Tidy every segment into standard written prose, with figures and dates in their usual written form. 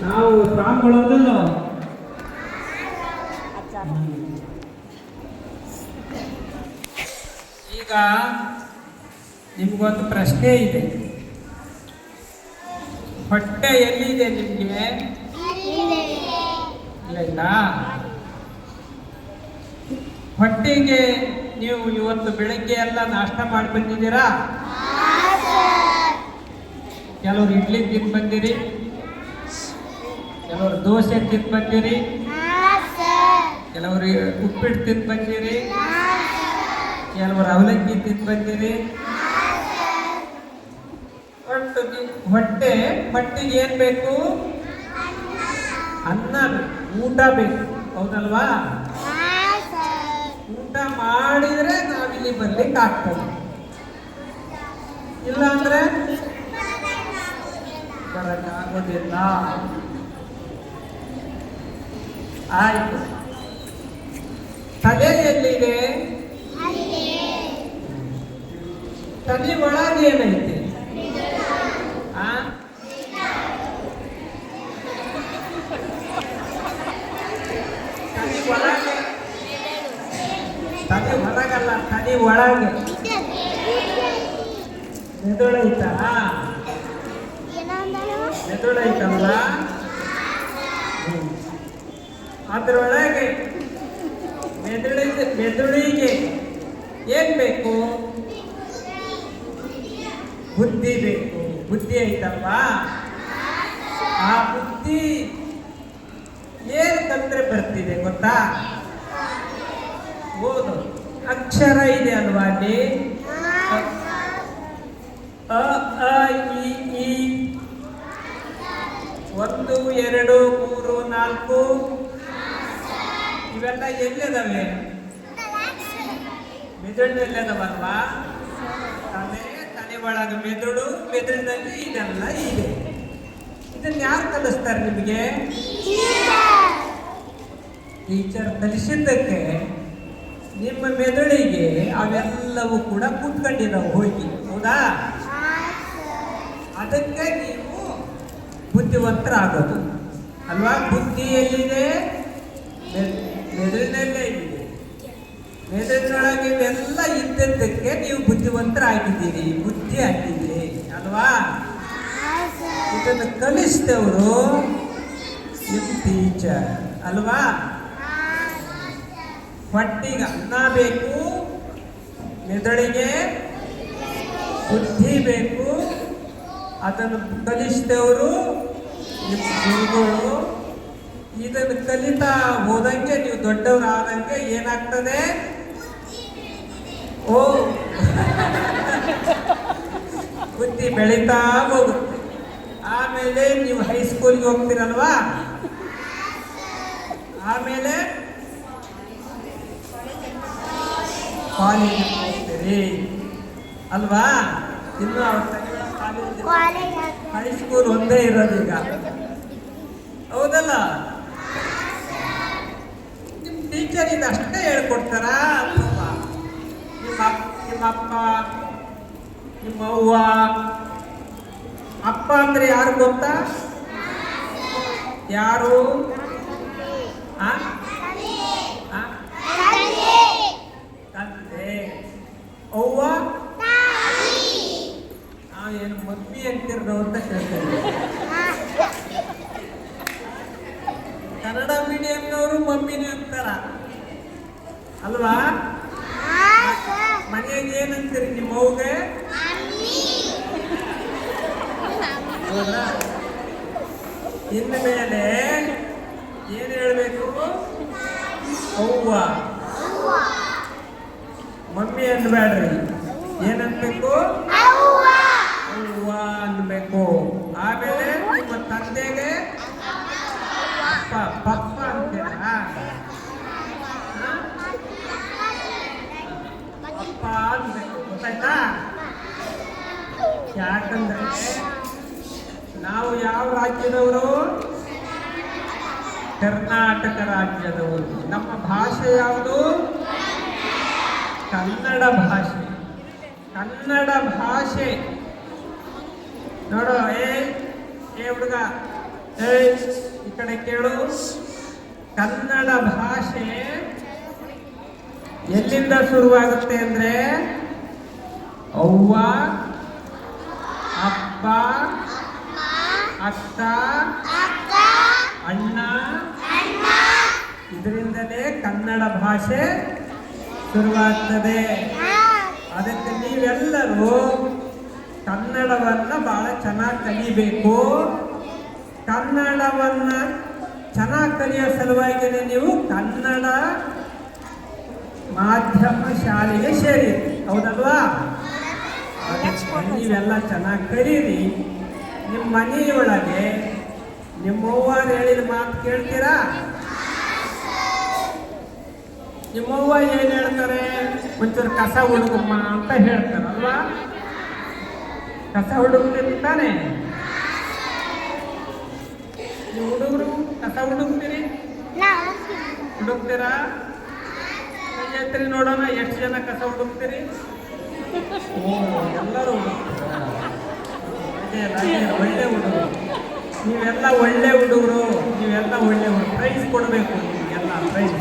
ನಾವು ಸ್ವಾಮಿಗಳೋದಲ್ಲ. ಈಗ ನಿಮ್ಗೊಂದು ಪ್ರಶ್ನೆ ಇದೆ. ಹೊಟ್ಟೆ ಎಲ್ಲಿದೆ ನಿಮಗೆ? ಇಲ್ಲ. ಹೊಟ್ಟೆಗೆ ನೀವು ಇವತ್ತು ಬೆಳಗ್ಗೆ ಎಲ್ಲ ನಾಷ್ಟ ಮಾಡಿ ಬಂದಿದ್ದೀರಾ? ಕೆಲವರು ಇಡ್ಲಿ ತಿಂದು ಬಂದಿರಿ, ಕೆಲವರು ದೋಸೆ ತಿಂದು ಬಂದಿರಿ, ಕೆಲವರು ಉಪ್ಪಿಟ್ಟು ತಿಂದು ಬಂದಿರಿ, ಕೆಲವರು ಅವಲಕ್ಕಿ ತಿಂದು ಬಂದಿರಿ. ಹೊಟ್ಟೆಗೆ ಏನ್ ಬೇಕು? ಅನ್ನ ಬೇಕು, ಊಟ ಬೇಕು. ಹೌದಲ್ವಾ? ಊಟ ಮಾಡಿದ್ರೆ ನಾವಿಲ್ಲಿ ಬರ್ಲಿಕ್ಕೆ ಆಗ್ತದೆ, ಇಲ್ಲ ಅಂದ್ರೆ ಬರಕ್ಕಾಗೋದಿಲ್ಲ. ಆಯ್ತು. ತಲೆ ಎಲ್ಲಿದೆ? ತಲೆ ಒಳಗೆ ಏನೈತೆ? ತಲೆ ಹೊರಗಲ್ಲ, ತಲೆ ಒಳಗೆ ಮೆದುಳೈತಾ? ಮೆದುಳೈತಲ್ಲ, ಅದರೊಳಗೆ ಮೆದುಳಿಗೆ ಏನ್ ಬೇಕು? ಬುದ್ಧಿ ಬೇಕು. ಬುದ್ಧಿ ಐತಲ್ವ? ಆ ಬುದ್ಧಿ ಏನ್ ತಂದ್ರೆ ಬರ್ತಿದೆ ಗೊತ್ತಾ? ಓದು. ಅಕ್ಷರ ಇದೆ ಅಲ್ವಾ ಅಲ್ಲಿ? ಅ ಆ ಇ ಈ 1 2 3 4 ಇವೆಲ್ಲ ಎಲ್ಲಿದಾವೆ? ಮೆದುಳಿನಲ್ಲದವಲ್ವಾ? ತಲೆ ಒಳಗೆ ಮೆದುಳು, ಮೆದುಳಿನಲ್ಲಿ ಇದೆಲ್ಲ ಇದೆ. ಇದನ್ನ ಯಾರು ಕಲಿಸ್ತಾರೆ ನಿಮಗೆ? ಟೀಚರ್ ಕಲಿಸಿದ್ದಕ್ಕೆ ನಿಮ್ಮ ಮೆದುಳಿಗೆ ಅವೆಲ್ಲವೂ ಕೂಡ ಕೂತ್ಕೊಂಡಿದ್ದಾವೆ ಹೋಗಿ. ಹೌದಾ? ಅದಕ್ಕೆ ನೀವು ಬುದ್ಧಿವಂತರಾಗೋದು ಅಲ್ವಾ? ಬುದ್ಧಿ ಎಲ್ಲಿದೆ? ಮೆದುಳಿನಲ್ಲೇ ಇದೆ. ಮೆದುಳಿನೊಳಗೆ ಇವೆಲ್ಲ ಇದ್ದದ್ದಕ್ಕೆ ನೀವು ಬುದ್ಧಿವಂತರಾಗಿದ್ದೀರಿ, ಬುದ್ಧಿ ಆಗಿದ್ದೀರಿ ಅಲ್ವಾ? ಇದನ್ನು ಕಲಿಸಿದವರು ನಿಮ್ಮ ಟೀಚರ್ ಅಲ್ವಾ? ಹೊಟ್ಟಿಗೆ ಅನ್ನ ಬೇಕು, ಮೆದುಳಿಗೆ ಬುದ್ಧಿ ಬೇಕು. ಅದನ್ನು ಕಲಿಸಿದವರು ನಿಮ್ಮ ಗುರುಗಳು. ಇದನ್ನು ಕಲಿತಾ ಹೋದಂಗೆ ನೀವು ದೊಡ್ಡವರಾದಂಗೆ ಏನಾಗ್ತದೆ? ಓ ಬುದ್ಧಿ ಬೆಳೀತಾ ಹೋಗುತ್ತೆ. ಆಮೇಲೆ ನೀವು ಹೈಸ್ಕೂಲ್ಗೆ ಹೋಗ್ತೀರಲ್ವಾ? ಆಮೇಲೆ ಕಾಲೇಜಿಗೆ ಹೋಗ್ತೀರಿ ಅಲ್ವಾ? ಇನ್ನು ಹೈಸ್ಕೂಲ್ ಒಂದೇ ಇರೋದು ಈಗ. ಹೌದಲ್ಲ? ನಿಮ್ಮ ಟೀಚರ್ ಇದು ಅಷ್ಟೇ ಹೇಳ್ಕೊಡ್ತಾರಾ? ನಿಮ್ಮ ಅಪ್ಪ, ನಿಮ್ಮ ಅವ್ವ. ಅಪ್ಪ ಅಂದ್ರೆ ಯಾರು ಗೊತ್ತಾ? ಯಾರು? ತಂದೆ. ಅವ್ವ ಏನು ಮಮ್ಮಿ ಅಂತಿರೋ ಅಂತ ಕೇಳ್ತೇವೆ. ಕನ್ನಡ ಮೀಡಿಯಂನವರು ಮಮ್ಮಿನೇ ಅಂತಾರ ಅಲ್ವಾ? ಮನೆಗೆ ಏನಂತೀರಿ ನಿಮ್ಮ ಅವ್ಗೆ? ಇನ್ನು ಮೇಲೆ ಏನು ಹೇಳ್ಬೇಕು? ಅವ್ವ. ಮಮ್ಮಿ ಅನ್ಬೇಡ್ರಿ, ಏನನ್ಬೇಕು? ಅವ್ವ ಅನ್ಬೇಕು. ಆಮೇಲೆ ನಿಮ್ಮ ತಂದೆಗೆ ಅಪ್ಪ, ಪಪ್ಪ ಅಂತೀರಾ? ಅಪ್ಪ ಅನ್ಬೇಕು. ಗೊತ್ತಾಯ್ತಾ? ಯಾಕಂದ್ರೆ ನಾವು ಯಾವ ರಾಜ್ಯದವರು? ಕರ್ನಾಟಕ ರಾಜ್ಯದವರು. ನಮ್ಮ ಭಾಷೆ ಯಾವುದು? ಕನ್ನಡ ಭಾಷೆ. ಕನ್ನಡ ಭಾಷೆ ನೋಡೋ ಏ ಹುಡುಗ, ಏಯ್ ಈ ಕಡೆ ಕೇಳು. ಕನ್ನಡ ಭಾಷೆ ಎಲ್ಲಿಂದ ಶುರುವಾಗುತ್ತೆ ಅಂದ್ರೆ ಅವ್ವ, ಅಪ್ಪ, ಅಕ್ಕ, ಅಣ್ಣ, ಇದರಿಂದಲೇ ಕನ್ನಡ ಭಾಷೆ ಶುರುವಾಗ್ತದೆ. ಅದಕ್ಕೆ ನೀವೆಲ್ಲರೂ ಕನ್ನಡವನ್ನ ಬಹಳ ಚೆನ್ನಾಗಿ ಕಲಿಬೇಕು. ಕನ್ನಡವನ್ನ ಚೆನ್ನಾಗಿ ಕಲಿಯೋ ಸಲುವಾಗಿಯೇ ನೀವು ಕನ್ನಡ ಮಾಧ್ಯಮ ಶಾಲೆಗೆ ಸೇರಿ, ಹೌದಲ್ವಾ? ನೀವೆಲ್ಲ ಚೆನ್ನಾಗಿ ಕಲೀರಿ. ನಿಮ್ಮ ಮನೆಯೊಳಗೆ ನಿಮ್ಮವ್ವಾರು ಹೇಳಿದ ಮಾತು ಕೇಳ್ತೀರಾ? ನಿಮ್ಮವ್ವ ಏನ್ ಹೇಳ್ತಾರೆ? ಒಂಚೂರು ಕಸ ಹುಡುಗಮ್ಮ ಅಂತ ಹೇಳ್ತಾರಲ್ವಾ? ಕಸ ಹುಡುಕ್ತಿರ್ತಾನೆ. ನೀವು ಹುಡುಗರು ಕಸ ಹುಡುಕ್ತೀರಿ? ಹುಡುಕ್ತೀರಾ? ಎತ್ತರಿ ನೋಡೋಣ, ಎಷ್ಟು ಜನ ಕಸ ಹುಡುಕ್ತೀರಿ? ಓ, ಎಲ್ಲರೂ ಹುಡುಕ್ತೀರಾ? ಒಳ್ಳೆ ಹುಡುಗರು, ನೀವೆಲ್ಲ ಒಳ್ಳೆ ಹುಡುಗರು, ನೀವೆಲ್ಲ ಒಳ್ಳೆ ಹುಡುಗರು. ಪ್ರೈಸ್ ಕೊಡಬೇಕು ನಿಮಗೆಲ್ಲ, ಪ್ರೈಸ್.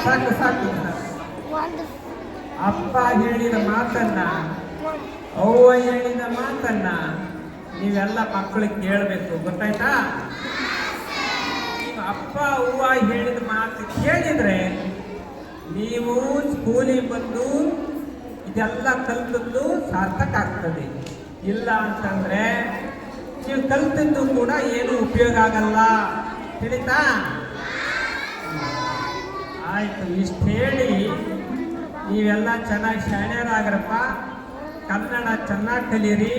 ಸಾಕು ಸಾಕು. ಅಪ್ಪ ಹೇಳಿದ ಮಾತನ್ನ, ಅವ್ವ ಹೇಳಿದ ಮಾತನ್ನ ನೀವೆಲ್ಲ ಮಕ್ಕಳಿಗೆ ಕೇಳಬೇಕು, ಗೊತ್ತಾಯ್ತಾ? ಅಪ್ಪ ಅವ್ವ ಹೇಳಿದ ಮಾತು ಕೇಳಿದ್ರೆ ನೀವು ಸ್ಕೂಲಿಗೆ ಬಂದು ಇದೆಲ್ಲ ಕಲ್ತದ್ದು ಸಾರ್ಥಕ ಆಗ್ತದೆ. ಇಲ್ಲ ಅಂತಂದ್ರೆ ನೀವು ಕಲ್ತದ್ದು ಕೂಡ ಏನು ಉಪಯೋಗ ಆಗಲ್ಲ. ತಿಳಿತಾ? ಆಯ್ತು, ಇಷ್ಟು ಹೇಳಿ ನೀವೆಲ್ಲ ಚೆನ್ನಾಗಿ ಶಾಣ್ಯರಾಗ್ರಪ್ಪ. ಕನ್ನಡ ಚೆನ್ನಾಗಿ ಕಲೀರಿ,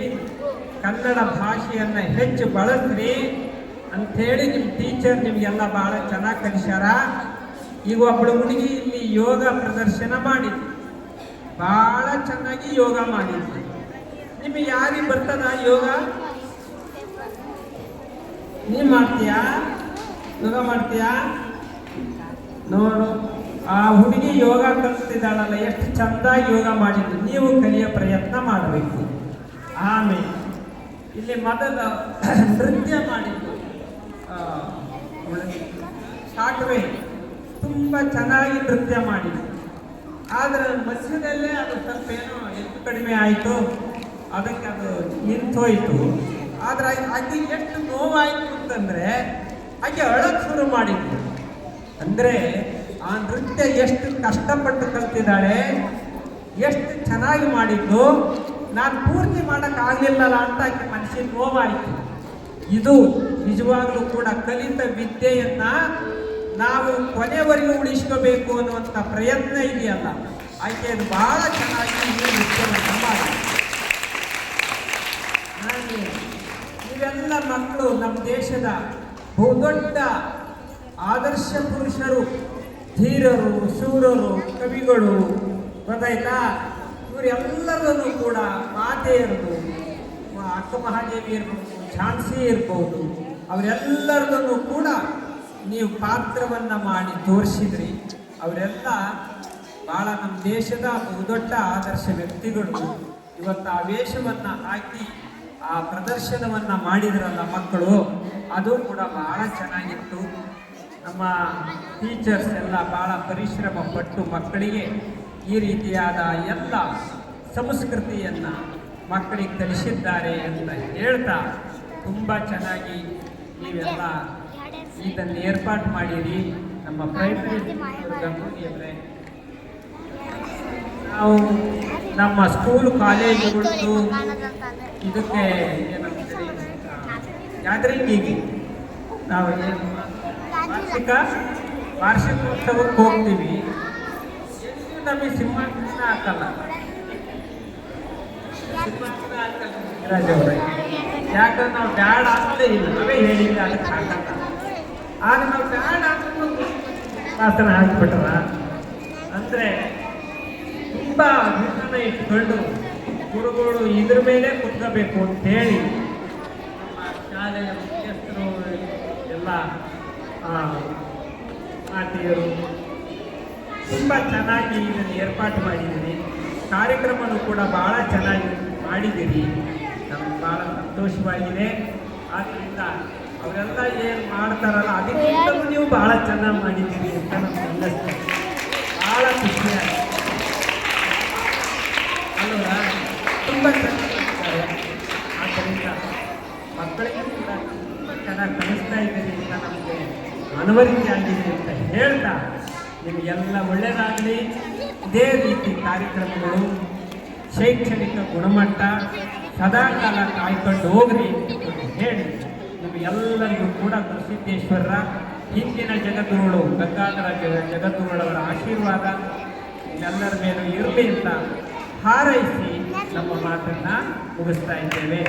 ಕನ್ನಡ ಭಾಷೆಯನ್ನು ಹೆಚ್ಚು ಬಳಸ್ರಿ ಅಂಥೇಳಿ ನಿಮ್ಮ ಟೀಚರ್ ನಿಮಗೆಲ್ಲ ಭಾಳ ಚೆನ್ನಾಗಿ ಕಲಿಸ್ಯಾರ. ಈಗ ಒಬ್ಬಳು ಹುಡುಗಿ ಇಲ್ಲಿ ಯೋಗ ಪ್ರದರ್ಶನ ಮಾಡಿದ್ವಿ, ಭಾಳ ಚೆನ್ನಾಗಿ ಯೋಗ ಮಾಡಿದ್ವಿ. ನಿಮಗೆ ಯಾರಿಗೆ ಬರ್ತದ ಯೋಗ? ನೀ ಮಾಡ್ತೀಯಾ? ಯೋಗ ಮಾಡ್ತೀಯಾ? ನೋಡು, ಆ ಹುಡುಗಿ ಯೋಗ ಕಲಿಸ್ತಿದ್ದಾಳಲ್ಲ, ಎಷ್ಟು ಚಂದಾಗಿ ಯೋಗ ಮಾಡಿದ್ದು. ನೀವು ಕಲಿಯೋ ಪ್ರಯತ್ನ ಮಾಡಬೇಕು. ಆಮೇಲೆ ಇಲ್ಲಿ ಮೊದಲು ನೃತ್ಯ ಮಾಡಿದ್ದು ಸಾಕವೇ, ತುಂಬ ಚೆನ್ನಾಗಿ ನೃತ್ಯ ಮಾಡಿದ್ದು. ಆದರೆ ಮಧ್ಯದಲ್ಲೇ ಅದು ಸ್ವಲ್ಪ ಏನೋ ಹೆಚ್ಚು ಕಡಿಮೆ ಆಯಿತು, ಅದಕ್ಕೆ ಅದು ನಿಂತೋಯ್ತು. ಆದರೆ ಆಕೆ ಎಷ್ಟು ನೋವಾಯಿತು ಅಂತಂದರೆ ಆಕೆ ಅಳಕ್ಕೆ ಶುರು ಮಾಡಿದ್ದು. ಅಂದರೆ ಆ ನೃತ್ಯ ಎಷ್ಟು ಕಷ್ಟಪಟ್ಟು ಕಲ್ತಿದ್ದಾಳೆ, ಎಷ್ಟು ಚೆನ್ನಾಗಿ ಮಾಡಿದ್ದು. ನಾನು ಪೂರ್ತಿ ಮಾಡೋಕ್ಕಾಗಲಿಲ್ಲಲ್ಲ ಅಂತ ಆಕೆ ಮನಸ್ಸಿಗೆ ನೋವಾಯಿತು. ಇದು ನಿಜವಾಗ್ಲೂ ಕೂಡ ಕಲಿತ ವಿದ್ಯೆಯನ್ನ ನಾವು ಕೊನೆವರೆಗೂ ಉಳಿಸ್ಕೋಬೇಕು ಅನ್ನುವಂಥ ಪ್ರಯತ್ನ ಇದೆಯಲ್ಲ, ಆಕೆ ಅದು ಬಹಳ ಚೆನ್ನಾಗಿ ಈ ನೃತ್ಯವನ್ನು ಮಾಡಿ. ನೀವೆಲ್ಲ ಮಕ್ಕಳು ನಮ್ಮ ದೇಶದ ಬಹುದೊಡ್ಡ ಆದರ್ಶ ಪುರುಷರು, ಧೀರರು, ಶೂರರು, ಕವಿಗಳು, ಗೊತ್ತಾಯ್ತಾ? ಇವರೆಲ್ಲರನ್ನು ಕೂಡ ಮಾತೆಯರದು, ಅಕ್ಕ ಮಹಾದೇವಿ ಇರ್ಬೋದು, ಝಾನ್ಸಿ ಇರ್ಬೋದು, ಅವರೆಲ್ಲರದನ್ನು ಕೂಡ ನೀವು ಪಾತ್ರವನ್ನು ಮಾಡಿ ತೋರಿಸಿದ್ರಿ. ಅವರೆಲ್ಲ ಭಾಳ ನಮ್ಮ ದೇಶದ ಬಹುದೊಡ್ಡ ಆದರ್ಶ ವ್ಯಕ್ತಿಗಳು. ಇವತ್ತು ಆ ವೇಷವನ್ನು ಹಾಕಿ ಆ ಪ್ರದರ್ಶನವನ್ನು ಮಾಡಿದ್ರಲ್ಲ ಮಕ್ಕಳು, ಅದು ಕೂಡ ಬಹಳ ಚೆನ್ನಾಗಿತ್ತು. ನಮ್ಮ ಟೀಚರ್ಸ್ ಎಲ್ಲ ಭಾಳ ಪರಿಶ್ರಮ ಪಟ್ಟು ಮಕ್ಕಳಿಗೆ ಈ ರೀತಿಯಾದ ಎಲ್ಲ ಸಂಸ್ಕೃತಿಯನ್ನು ಮಕ್ಕಳಿಗೆ ಕಲಿಸಿದ್ದಾರೆ ಅಂತ ಹೇಳ್ತಾ, ತುಂಬ ಚೆನ್ನಾಗಿ ನೀವೆಲ್ಲ ಇದನ್ನು ಏರ್ಪಾಡು ಮಾಡಿರಿ. ನಮ್ಮ ಪ್ರೈಮರಿ ಗಂಗೂಲಿಯವರೇ, ನಾವು ನಮ್ಮ ಸ್ಕೂಲ್ ಕಾಲೇಜುಗಳು ಇದಕ್ಕೆ ಏನಂತೀರಿ, ಗ್ಯಾದರಿಂಗಿಗೆ ನಾವು ಏನು ವಾರ್ಷಿಕೋತ್ಸವಕ್ಕೆ ಹೋಗ್ತೀವಿ. ನಮಗೆ ಸಿಂಹಾಸನ ಹಾಕಲ್ಲ, ಸಿಂಹಾಸನ ಹಾಕಲ್ಲ ರಾಜವ್ರೆ, ಯಾಕಂದ್ರೆ ನಾವು ಬ್ಯಾಡ ಅಂತಲೇ ಇಲ್ಲ, ನಾವೇ ಹೇಳಿಲ್ಲ ಅದಕ್ಕೆ ಹಾಕಲ್ಲ. ಆಗ ನಾವು ಬ್ಯಾಡ ಅಂತ ಸಿಂಹಾಸನ ಹಾಕ್ಬಿಟ್ರ ಅಂದರೆ ತುಂಬ ವಿಧಾನ ಇಟ್ಕೊಂಡು ಗುರುಗಳು ಇದ್ರ ಮೇಲೆ ಕುತ್ಕೋಬೇಕು ಅಂತೇಳಿ ನಮ್ಮ ಶಾಲೆಯ ಮುಖ್ಯಸ್ಥರು ಎಲ್ಲ ಮಾತೆಯರು ತುಂಬ ಚೆನ್ನಾಗಿ ಇದನ್ನು ಏರ್ಪಾಟು ಮಾಡಿದ್ದೀನಿ. ಕಾರ್ಯಕ್ರಮನೂ ಕೂಡ ಭಾಳ ಚೆನ್ನಾಗಿ ಮಾಡಿದ್ದೀರಿ. ನಮ್ಗೆ ಭಾಳ ಸಂತೋಷವಾಗಿದೆ. ಆದ್ದರಿಂದ ಅವರೆಲ್ಲ ಏನು ಮಾಡ್ತಾರಲ್ಲ ಅದಕ್ಕಿಂತಲೂ ನೀವು ಭಾಳ ಚೆನ್ನಾಗಿ ಮಾಡಿದ್ದೀರಿ ಅಂತ ನಮ್ಗೆ ಅನ್ನಿಸ್ತದೆ. ಭಾಳ ಖುಷಿಯಾಗಿದೆ ಅಲ್ವಾ? ತುಂಬ ಚೆನ್ನಾಗಿ ಮಾಡ್ತಾರೆ. ಆದ್ದರಿಂದ ಮಕ್ಕಳಿಗೂ ಕೂಡ ತುಂಬ ಚೆನ್ನಾಗಿ ಕಲಿಸ್ತಾ ಇದ್ದೀರಿ ಅಂತ ನಮಗೆ ಮನವರಿಕೆ ಆಗಿದೆ ಅಂತ ಹೇಳ್ತಾ ನಿಮಗೆಲ್ಲ ಒಳ್ಳೆಯದಾಗಲಿ. ಇದೇ ರೀತಿ ಕಾರ್ಯಕ್ರಮಗಳು ಶೈಕ್ಷಣಿಕ ಗುಣಮಟ್ಟ ಸದಾಕಾಲ ಕಾಯ್ಕೊಂಡು ಹೋಗ್ರಿ ಅಂತ ಹೇಳಿ ನಿಮಗೆಲ್ಲರಿಗೂ ಕೂಡ ಗುರುಸಿದ್ದೇಶ್ವರರ ಹಿಂದಿನ ಜಗದ್ಗುರುಗಳು ಗಂಗಾಧರ ಜಗದ್ಗುರುಗಳವರ ಆಶೀರ್ವಾದ ಎಲ್ಲರ ಮೇಲೂ ಇರಲಿ ಅಂತ ಹಾರೈಸಿ ನಮ್ಮ ಮಾತನ್ನು ಮುಗಿಸ್ತಾ ಇದ್ದೇವೆ.